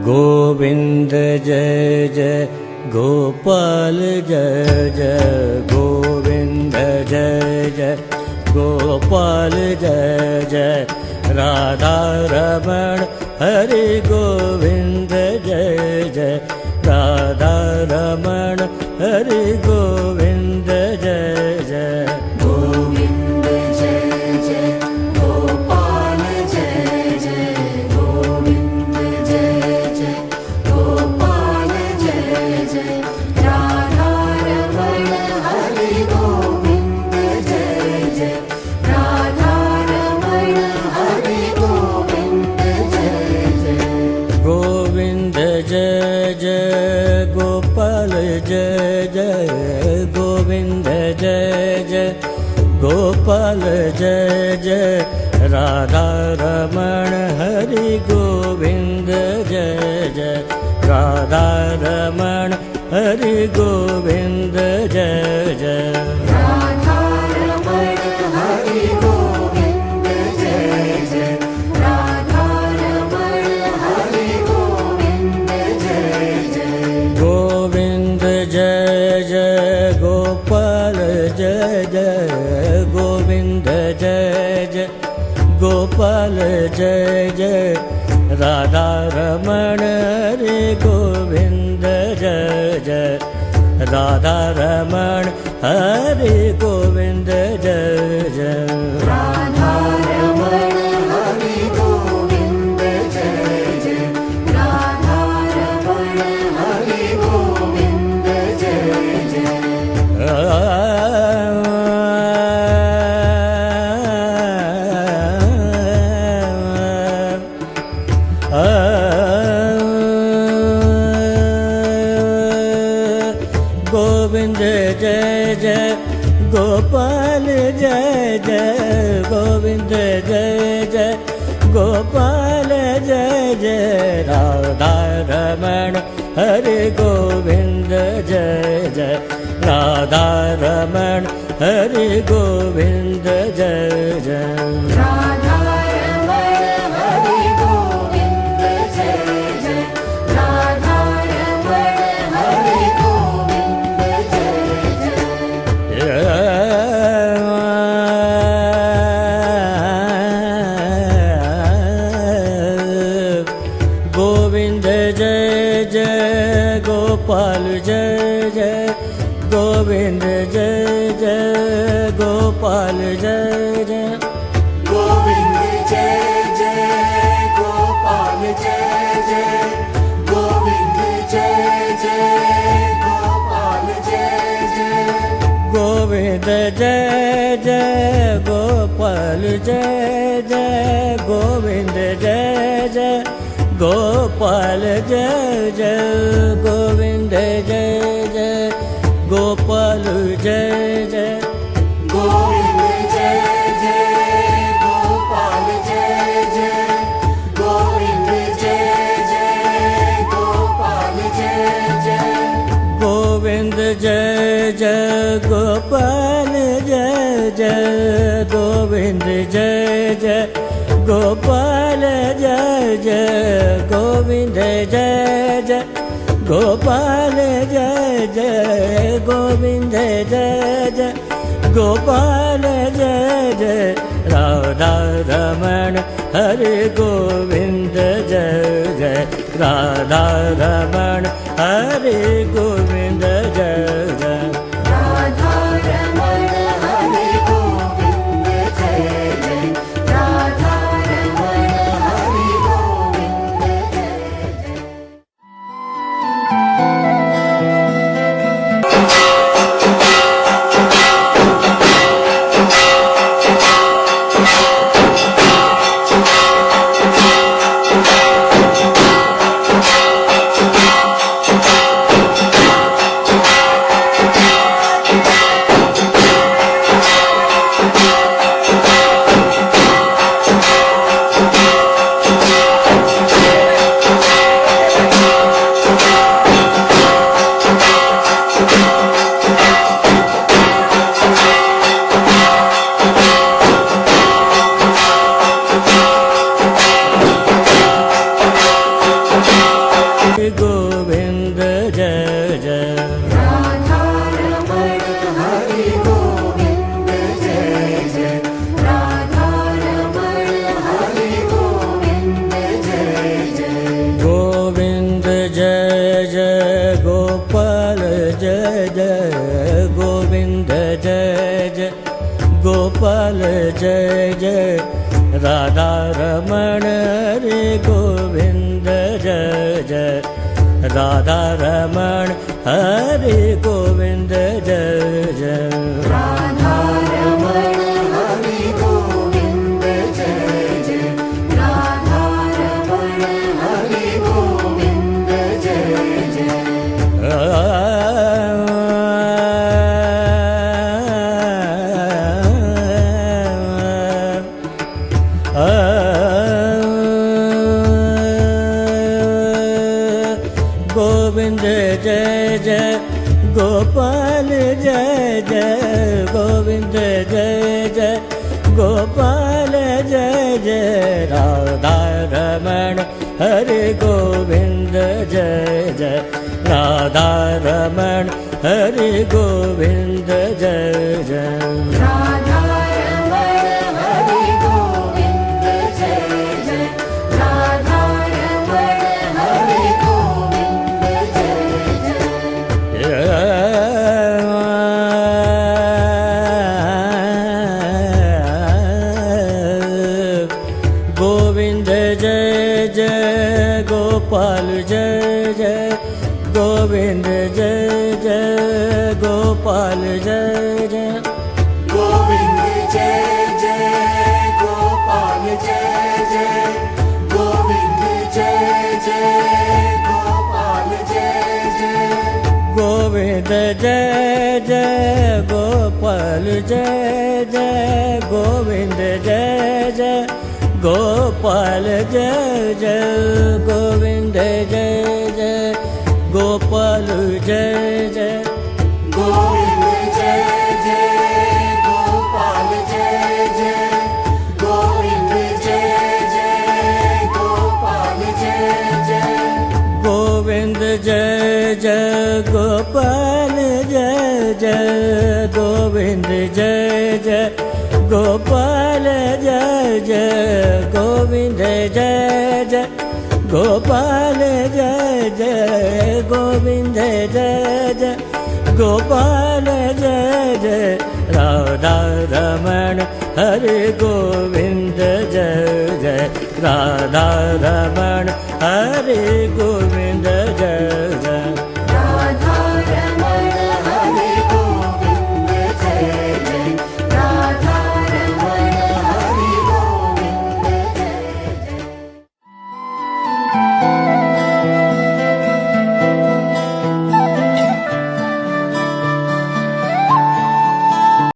गोविंद जय जय गोपाल जय जय गोविंद जय जय गोपाल जय जय राधा रमण हरि गोविंद जय जय राधा रमण हरि गोविंद जय जय गोविंद जय जय गोपाल जय जय गोविंद जय जय गोपाल जय जय राधा रमण हरि गोविंद जय जय राधा रमण हरि गोविंद जय जय गोविंद जय जय गोपाल जय जय गोविंद जय जय गोपाल जय जय राधा रमण हरि गोविंद जय जय राधा रमण हरि गोविंद जय जय राधा रमण हरि गोविंद जय जय राधा रमण हरि गोविंद जय जय गोविंद जय जय गोपाल जय जय गोविंद जय जय गोपाल जय जय राधा रमण हरि गोविंद जय जय राधा रमण हरि गोविंद जय जय राधा रमण हरि गोविंद जय जय राधा रमण हरि गोविंद जय जय गोविंद जय जय गोपाल जय जय गोविंद जय जय गोपाल जय जय राधा रमण हरि गोविंद जय जय राधा रमण हरि गोविंद जय जय राधा रमण हरि गोविंद जय जय राधा रमण हरि गोविंद जय जय गोविंद जय जय गोपाल जय जय गोविंद जय जय गोपाल जय जय गोविंद जय जय गोपाल जय जय गोविंद जय जय गोपाल जय जय गोविंद जय जय गोपाल जय जय गोविंद जय जय गोपाल जय जय गोविंद जय जय गोपाल जय जय गोविंद जय जय गोपाल जय जय गोविंद जय जय गोपाल जय जय गोविंद जय जय गोपाल जय जय गोविंद जय जय गोपाल जय जय गोविंद जय जय गोपाल जय जय गोविंद जय जय गोपाल जय जय राधा रमण हरि गोविंद जय जय राधा रमण हरि गोविंद जय जय राधा रमण हरि गोविंद जय जय राधा रमण हरि गोविंद राधा रमण हरे गोविंद जय जय राधा रमण हरे गोविंद जय जय राधा रमण हरि गोविंद जय जय राधा रमण हरि गोविंद जय जय गोविंद जय जय गोपाल जय जय गोविंद जय जय गोपाल जय जय राधा रमण हरे गोविंद जय जय राधा रमण हरे गोविंद जय जय राधा रमण हरि गोविंद जय जय राधा रमण हरि गोविंद जय जय गोविंद जय जय गोपाल जय जय गोविंद जय जय गोपाल जय जय गोविंद जय जय गोपाल जय जय गोविंद जय जय गोपाल जय जय गोविंद जय जय गोपाल जय जय गोविंद जय जय गोपाल जय जय गोविंद जय जय गोपाल जय जय गोविंद जय जय गोपाल जय जय गोविंद जय जय गोपाल जय जय गोविंद जय जय गोपाल जय जय गोविंद जय जय गोपाल जय जय गोविंद जय जय गोपाल जय जय गोविंद जय जय गोपाल जय जय राधा रमण हरे गोविंद जय जय राधा रमण हरे गोविंद जय